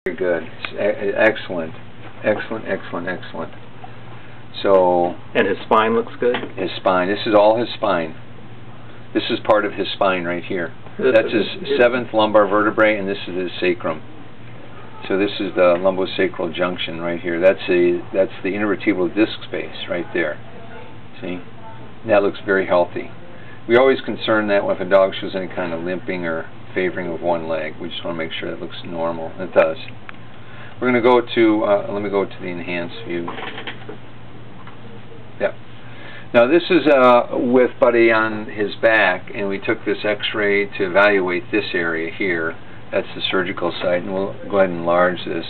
Very good. Excellent. Excellent, excellent, excellent. So... And his spine looks good? His spine. This is all his spine. This is part of his spine right here. That's his 7th lumbar vertebrae, and this is his sacrum. So this is the lumbosacral junction right here. That's the intervertebral disc space right there. See? And that looks very healthy. We always concern that if a dog shows any kind of limping or favoring of one leg. We just want to make sure it looks normal. It does. We're going to go to, let me go to the enhanced view. Yep. Now this is with Buddy on his back, and we took this x-ray to evaluate this area here. That's the surgical site, and we'll go ahead and enlarge this.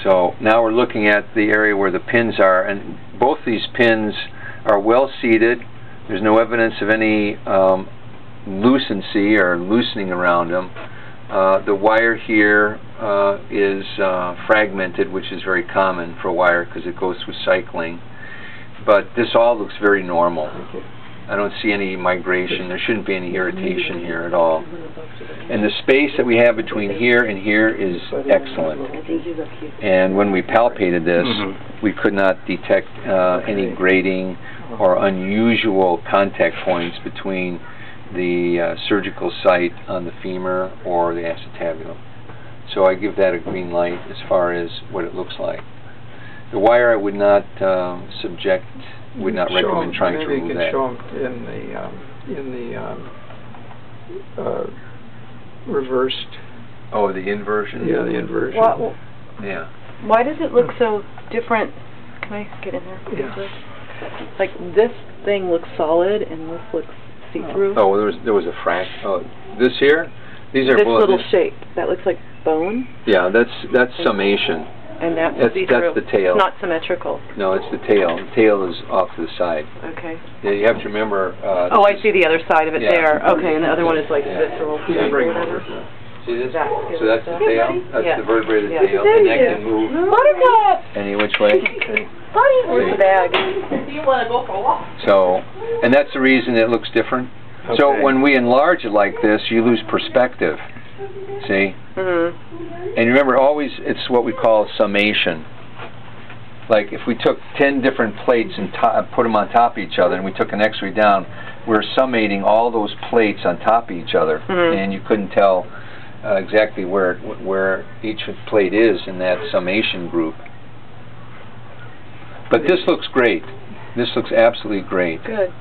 So now we're looking at the area where the pins are, and both these pins are well seated. There's no evidence of any lucency or loosening around them. The wire here is fragmented, which is very common for a wire because it goes through cycling. But this all looks very normal. I don't see any migration. There shouldn't be any irritation here at all. And the space that we have between here and here is excellent. And when we palpated this, we could not detect any grating or unusual contact points between the surgical site on the femur or the acetabulum. So I give that a green light as far as what it looks like. The wire I would not would not recommend trying to remove that. Maybe you can show them in the reversed. Oh, the inversion? Yeah, the inversion. Yeah. Why does it look so different? Can I get in there? Yeah. Like this thing looks solid and this looks see-through. Oh, there was a fraction. Oh, this here? These are this both little shape that looks like bone. Yeah, that's summation. And that's the tail. It's not symmetrical. No, it's the tail. The tail is off to the side. Okay. Yeah, you have to remember. Oh, I see the other side of it there. Okay, and the other one is like visceral. Bring it over. See this? So that's the tail. That's the vertebrae of the tail, and that can move any which way. Where's the bag? You want to go for a walk. So, and that's the reason it looks different. Okay. So when we enlarge it like this, you lose perspective. See? And remember, always it's what we call summation. Like if we took 10 different plates and put them on top of each other, and we took an x-ray down, we're summating all those plates on top of each other, and you couldn't tell exactly where each plate is in that summation group. But this looks great. This looks absolutely great. Good.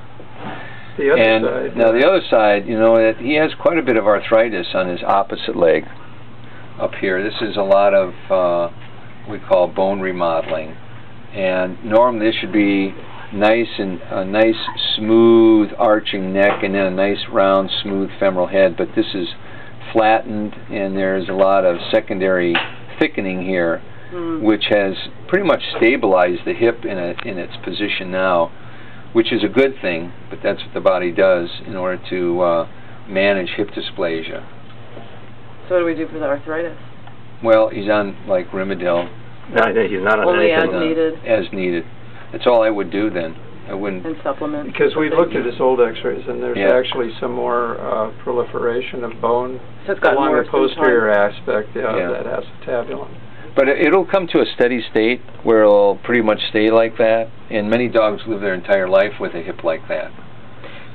The other side. Now the other side, you know, he has quite a bit of arthritis on his opposite leg up here. This is a lot of we call bone remodeling, and normally this should be nice and a nice smooth arching neck and then a nice round smooth femoral head, but this is flattened and there's a lot of secondary thickening here, which has pretty much stabilized the hip in its position now, which is a good thing, but that's what the body does in order to manage hip dysplasia. So what do we do for the arthritis? Well, he's on like Rimadyl. No, he's not on only anything. as needed. As needed. That's all I would do then. I wouldn't. And supplement. Because we looked at his old x-rays, and there's actually some more proliferation of bone so it's got along more the posterior aspect of that acetabulum. But it'll come to a steady state where it'll pretty much stay like that, and many dogs live their entire life with a hip like that.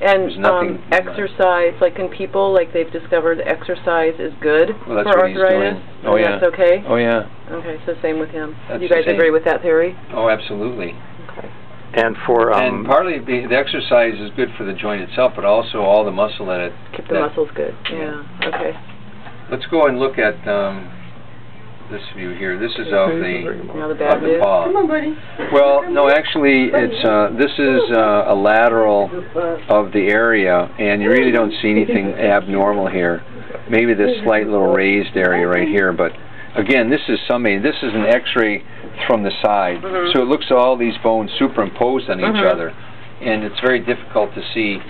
And exercise, like in people, like they've discovered exercise is good for arthritis. Oh yeah. That's okay? Oh yeah. Okay, so same with him. That's you guys agree with that theory? Oh, absolutely. Okay. And for and partly the exercise is good for the joint itself, but also all the muscle in it. Keep the muscles good. Yeah. Okay. Let's go and look at this view here. This is of the paw. Come on, buddy. Well, no, actually, it's this is a lateral of the area, and you really don't see anything abnormal here. Maybe this slight little raised area right here, but again, this is This is an X-ray from the side, so it looks at all these bones superimposed on each other, and it's very difficult to see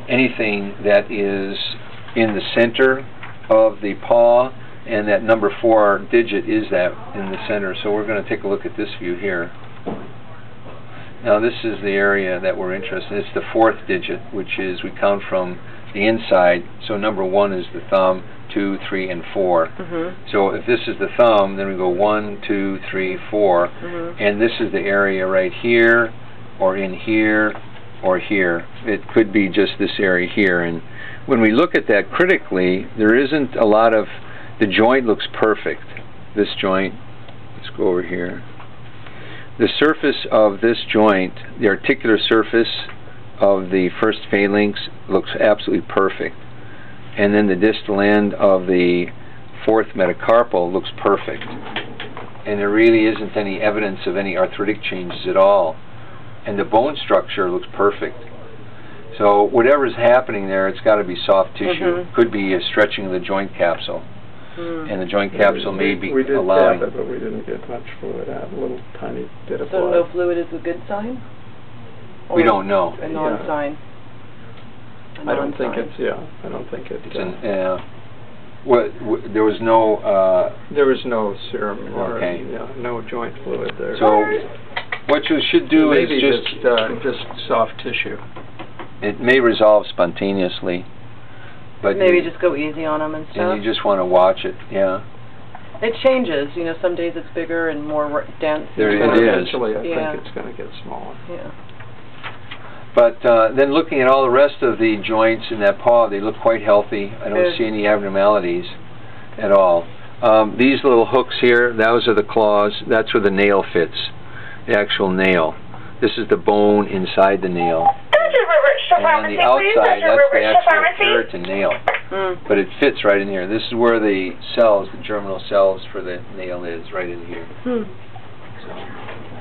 anything that is in the center of the paw. And that number 4 digit is that in the center. So we're going to take a look at this view here. Now this is the area that we're interested in. It's the 4th digit, which is, we count from the inside. So number 1 is the thumb, 2, 3, and 4. So if this is the thumb, then we go 1, 2, 3, 4, and this is the area right here, or in here, or here. It could be just this area here. And when we look at that critically, there isn't a lot of, the joint looks perfect. This joint, let's go over here. The surface of this joint, the articular surface of the first phalanx looks absolutely perfect. And then the distal end of the 4th metacarpal looks perfect. And there really isn't any evidence of any arthritic changes at all. And the bone structure looks perfect. So whatever's happening there, it's got to be soft tissue. Could be a stretching of the joint capsule. And the joint capsule may be we did allowing... tap it, but we didn't get much fluid out. A little tiny bit of So blood. no fluid is a good sign? We don't know. A non-sign? I don't think it's, I don't think it... It's there was no... there was no serum or Okay. no joint fluid there. So what you should do maybe is just soft tissue. It may resolve spontaneously. But maybe just go easy on them and stuff. And you just want to watch it, It changes, you know, some days it's bigger and more dense. There it is. Eventually I think it's going to get smaller. But then looking at all the rest of the joints in that paw, they look quite healthy. I don't see any abnormalities at all. These little hooks here, those are the claws. That's where the nail fits, the actual nail. This is the bone inside the nail. And on the outside, that's the actual keratin nail. But it fits right in here. This is where the cells, the germinal cells for the nail is, right in here.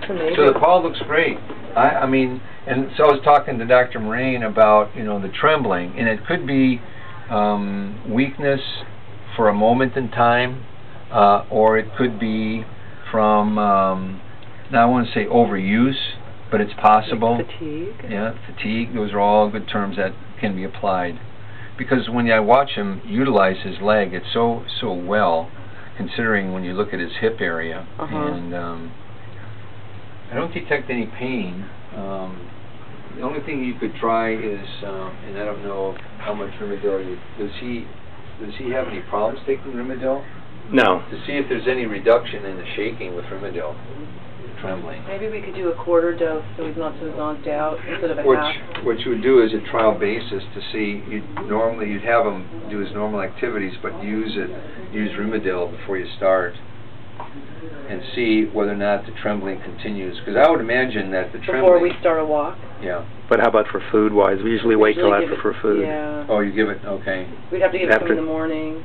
So the paw looks great. I mean, and so I was talking to Dr. Moraine about, you know, the trembling, and it could be weakness for a moment in time, or it could be from, now I want to say overuse, but it's possible. Like fatigue. Yeah, fatigue. Those are all good terms that can be applied. Because when I watch him utilize his leg, it's so well, considering when you look at his hip area. And I don't detect any pain. The only thing you could try is, and I don't know how much Rimadyl does he have any problems taking Rimadyl? No. To see if there's any reduction in the shaking with Rimadyl. Trembling. Maybe we could do a quarter dose so he's not so zonked out instead of a half. What you would do is a trial basis to see. Normally you'd have him do his normal activities, but use Rimadyl before you start, and see whether or not the trembling continues. Because I would imagine that the trembling... Before we start a walk? Yeah. But how about for food-wise? We usually wait till after for food. Yeah. Oh, you give it? Okay. We'd have to give it to him in the morning,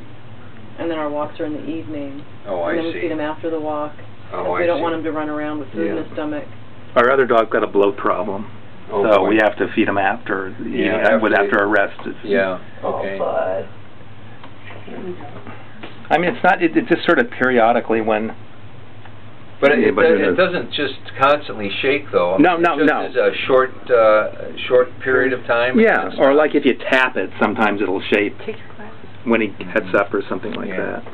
and then our walks are in the evening. Oh, I see. And then we feed him after the walk. Oh, I see. We don't want him to run around with food in his stomach. Our other dog got a bloat problem, so we have to feed him after after a rest. Yeah. Okay. Oh, I mean, it's not. It's just sort of periodically when. But it doesn't just constantly shake, though. I mean, No. It's a short period of time. Yeah, or like if you tap it, sometimes it'll shake when he gets up or something like that.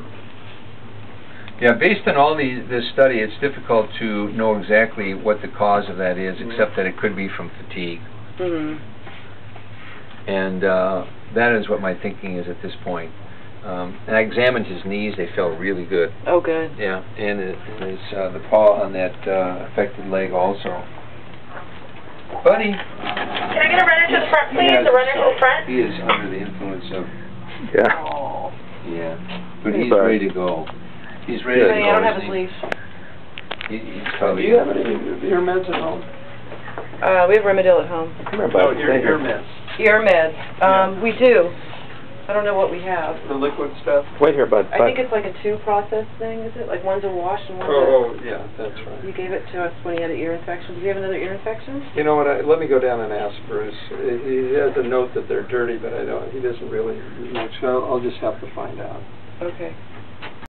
Yeah, based on all this study, it's difficult to know exactly what the cause of that is, except that it could be from fatigue. And that is what my thinking is at this point. And I examined his knees; they felt really good. Oh, good. Yeah, and it's the paw on that affected leg also. Buddy. Can I get a runner to the front, please? A runner to the front? He is under the influence of. But he's Sorry. ready to go. He's ready to go. I don't have a sleeve. He's probably. Do you have any ear meds at home? We have Rimadyl at home. Oh, ear meds. Ear meds. We do. I don't know what we have. The liquid stuff? Wait here, bud. I think it's like a two-process thing, is it? Like one's a wash and one's Oh, yeah, that's right. You gave it to us when he had an ear infection. Did you have another ear infection? You know what? Let me go down and ask Bruce. He has a note that they're dirty, but he doesn't really. So I'll just have to find out. Okay.